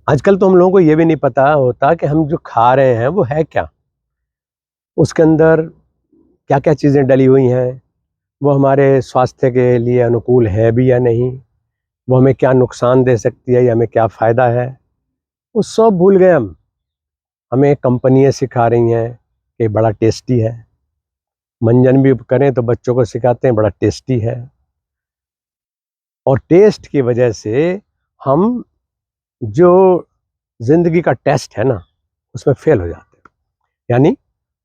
आजकल तो हम लोगों को ये भी नहीं पता होता कि हम जो खा रहे हैं वो है क्या, उसके अंदर क्या क्या चीज़ें डली हुई हैं, वो हमारे स्वास्थ्य के लिए अनुकूल है भी या नहीं, वो हमें क्या नुकसान दे सकती है या हमें क्या फ़ायदा है, वो सब भूल गए हम। हमें कंपनियां सिखा रही हैं कि बड़ा टेस्टी है, मंजन भी करें तो बच्चों को सिखाते हैं बड़ा टेस्टी है, और टेस्ट की वजह से हम जो ज़िंदगी का टेस्ट है ना उसमें फेल हो जाते हैं। यानी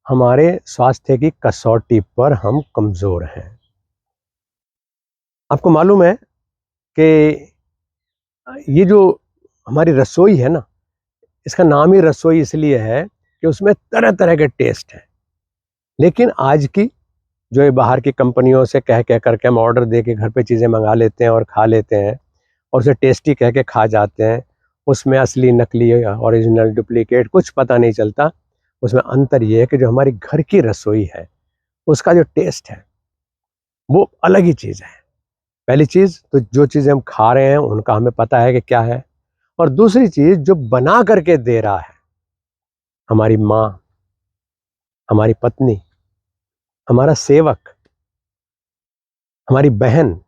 हमारे स्वास्थ्य की कसौटी पर हम कमज़ोर हैं। आपको मालूम है कि ये जो हमारी रसोई है ना, इसका नाम ही रसोई इसलिए है कि उसमें तरह तरह के टेस्ट हैं। लेकिन आज की जो ये बाहर की कंपनियों से कह कह करके हम ऑर्डर दे के घर पे चीज़ें मंगा लेते हैं और खा लेते हैं, और उसे टेस्टी कह के खा जाते हैं। उसमें असली नकली ओरिजिनल डुप्लीकेट कुछ पता नहीं चलता। उसमें अंतर ये है कि जो हमारी घर की रसोई है उसका जो टेस्ट है वो अलग ही चीज़ है। पहली चीज़ तो जो चीज़ें हम खा रहे हैं उनका हमें पता है कि क्या है, और दूसरी चीज़ जो बना करके दे रहा है, हमारी माँ, हमारी पत्नी, हमारा सेवक, हमारी बहन,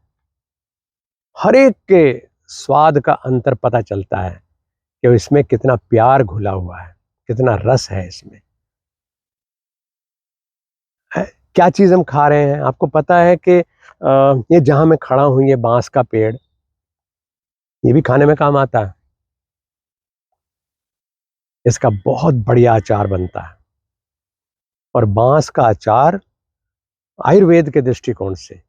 हर एक के स्वाद का अंतर पता चलता है कि इसमें कितना प्यार घुला हुआ है, कितना रस है इसमें। है, क्या चीज़ हम खा रहे हैं आपको पता है कि ये जहाँ मैं खड़ा हूँ ये बांस का पेड़, ये भी खाने में काम आता है। इसका बहुत बढ़िया अचार बनता है, और बांस का अचार आयुर्वेद के दृष्टिकोण से,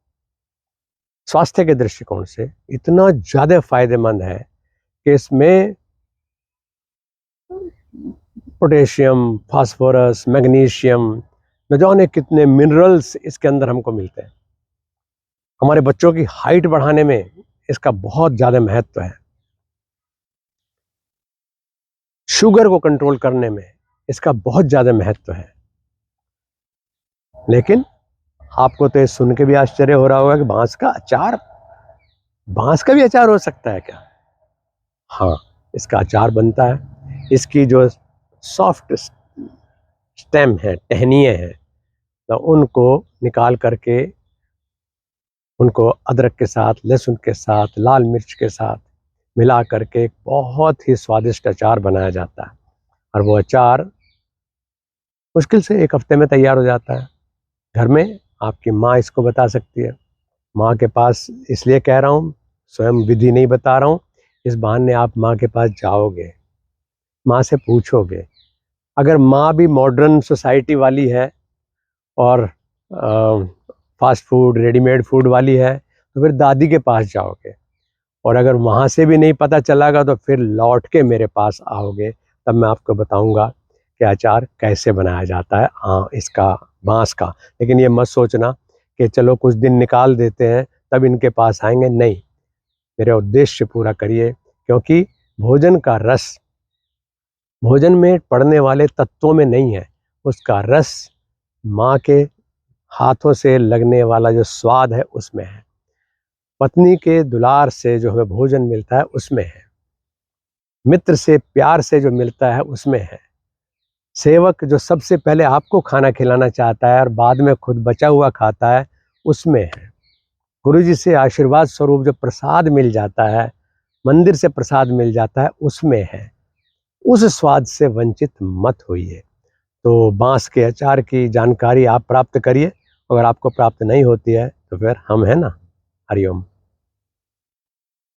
स्वास्थ्य के दृष्टिकोण से इतना ज़्यादा फायदेमंद है कि इसमें पोटेशियम, फास्फोरस, मैग्नीशियम, न जाने कितने मिनरल्स इसके अंदर हमको मिलते हैं। हमारे बच्चों की हाइट बढ़ाने में इसका बहुत ज़्यादा महत्व है। शुगर को कंट्रोल करने में इसका बहुत ज़्यादा महत्व है। लेकिन आपको तो ये सुन के भी आश्चर्य हो रहा होगा कि बांस का अचार, बांस का भी अचार हो सकता है क्या? हाँ, इसका अचार बनता है। इसकी जो सॉफ्ट स्टेम है, टहनियाँ हैं, तो उनको निकाल करके उनको अदरक के साथ, लहसुन के साथ, लाल मिर्च के साथ मिला करके एक बहुत ही स्वादिष्ट अचार बनाया जाता है, और वो अचार मुश्किल से 1 हफ्ते में तैयार हो जाता है। घर में आपकी माँ इसको बता सकती है। माँ के पास इसलिए कह रहा हूँ, स्वयं विधि नहीं बता रहा हूँ, इस बहाने आप माँ के पास जाओगे, माँ से पूछोगे। अगर माँ भी मॉडर्न सोसाइटी वाली है और फास्ट फूड, रेडीमेड फूड वाली है, तो फिर दादी के पास जाओगे, और अगर वहाँ से भी नहीं पता चलागा तो फिर लौट के मेरे पास आओगे, तब मैं आपको बताऊँगा कि अचार कैसे बनाया जाता है इसका, बाँस का। लेकिन ये मत सोचना कि चलो कुछ दिन निकाल देते हैं तब इनके पास आएँगे, नहीं। मेरा उद्देश्य पूरा करिए, क्योंकि भोजन का रस भोजन में पड़ने वाले तत्वों में नहीं है, उसका रस माँ के हाथों से लगने वाला जो स्वाद है उसमें है। पत्नी के दुलार से जो हमें भोजन मिलता है उसमें है। मित्र से प्यार से जो मिलता है उसमें है। सेवक जो सबसे पहले आपको खाना खिलाना चाहता है और बाद में खुद बचा हुआ खाता है, उसमें है। गुरुजी से आशीर्वाद स्वरूप जो प्रसाद मिल जाता है, मंदिर से प्रसाद मिल जाता है, उसमें है। उस स्वाद से वंचित मत होइए। तो बाँस के अचार की जानकारी आप प्राप्त करिए। अगर आपको प्राप्त नहीं होती है तो फिर हम हैं ना। हरिओम।